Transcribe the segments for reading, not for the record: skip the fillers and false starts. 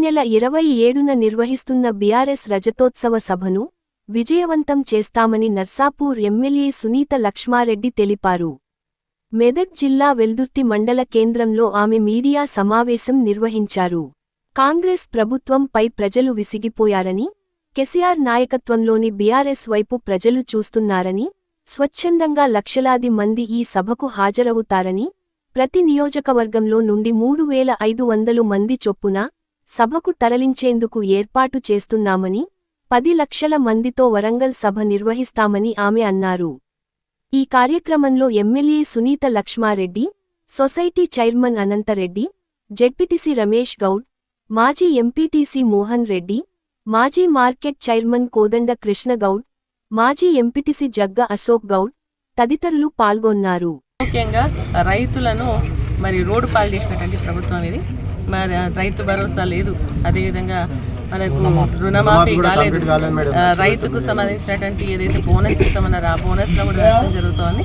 నెల 27న నిర్వహిస్తున్న బీఆర్ఎస్ రజతోత్సవ సభను విజయవంతం చేస్తామని నర్సాపూర్ ఎమ్మెల్యే సునీత లక్ష్మారెడ్డి తెలిపారు. మెదక్ జిల్లా వెల్దుర్తి మండల కేంద్రంలో ఆమె మీడియా సమావేశం నిర్వహించారు. కాంగ్రెస్ ప్రభుత్వంపై ప్రజలు విసిగిపోయారని, కేసీఆర్ నాయకత్వంలోని బీఆర్ఎస్ వైపు ప్రజలు చూస్తున్నారని, స్వచ్ఛందంగా లక్షలాది మంది ఈ సభకు హాజరవుతారని, ప్రతి నియోజకవర్గంలో నుండి 3500 మంది చొప్పున సభకు తరలించేందుకు ఏర్పాటు చేస్తున్నామని, 10 లక్షల మందితో వరంగల్ సభ నిర్వహిస్తామని ఆమె అన్నారు. ఈ కార్యక్రమంలో MLA Sunitha Laxma Reddy, society chairman Anantha Reddy, ZPTC Ramesh Goud, మాజీ ఎంపీటీసీ మోహన్ రెడ్డి, మాజీ మార్కెట్ చైర్మన్ కోదండ కృష్ణగౌడ్, మాజీ ఎంపీటీసీ జగ్గ అశోక్ గౌడ్ తదితరులు పాల్గొన్నారు. ముఖ్యంగా రైతులను రోడ్డు పాలు చేసినటువంటి ప్రభుత్వం ఇది. రైతు భరోసా లేదు, అదేవిధంగా మనకు రుణమాఫీ కాలేదు. రైతుకు సంబంధించినటువంటి ఏదైతే బోనస్ ఇస్తామన్నారో ఆ బోనస్లో కూడా నష్టం జరుగుతోంది.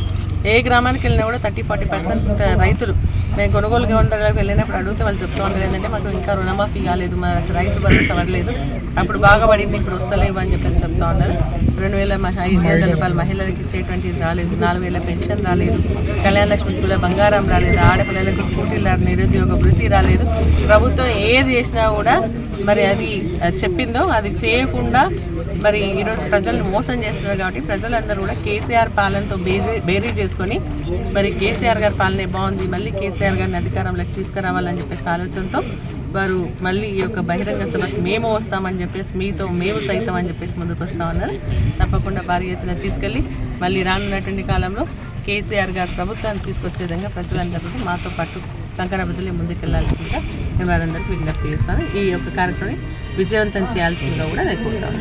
ఏ గ్రామానికి వెళ్ళినా కూడా 30-40% రైతులు మేము కొనుగోలు కేంద్రాలకు వెళ్ళినప్పుడు అడిగితే వాళ్ళు చెప్తూ ఉన్నారు ఏంటంటే మాకు ఇంకా రుణమాఫీ కాలేదు, మనకు రైతు భరోసా పడలేదు, అప్పుడు బాగా పడింది ఇప్పుడు వస్తలేవు అని చెప్పేసి చెప్తూ ఉన్నారు. 2500 రూపాయలు మహిళలకు ఇచ్చేటువంటిది రాలేదు, 4000 పెన్షన్ రాలేదు, కళ్యాణ లక్ష్మి తుల బంగారం రాలేదు, ఆడపిల్లలకు స్కూటీల నిరుద్యోగ వృత్తి రాలేదు. ప్రభుత్వం ఏది చేసినా కూడా అది చెప్పిందో అది చేయకుండా ఈరోజు ప్రజలను మోసం చేస్తున్నారు. కాబట్టి ప్రజలందరూ కూడా కేసీఆర్ పాలనతో బేరీ చేసుకొని కేసీఆర్ గారి పాలనే బాగుంది, మళ్ళీ కేసీఆర్ గారిని అధికారంలోకి తీసుకురావాలని చెప్పేసి ఆలోచనతో వారు మళ్ళీ ఈ యొక్క బహిరంగ సభకు మేము వస్తామని చెప్పేసి మీతో మేము సైతం అని చెప్పేసి ముందుకు వస్తామన్నారు. తప్పకుండా భారీ ఎత్తున తీసుకెళ్ళి మళ్ళీ రానున్నటువంటి కాలంలో కేసీఆర్ గారి ప్రభుత్వాన్ని తీసుకొచ్చే విధంగా ప్రజలందరూ మాతో పాటు కంకణబద్దులే ముందుకెళ్లాల్సిందిగా నేను వారందరికీ విజ్ఞప్తి చేస్తాను. ఈ యొక్క కార్యక్రమాన్ని విజయవంతం చేయాల్సిందిగా కూడా నేను కోరుతాను.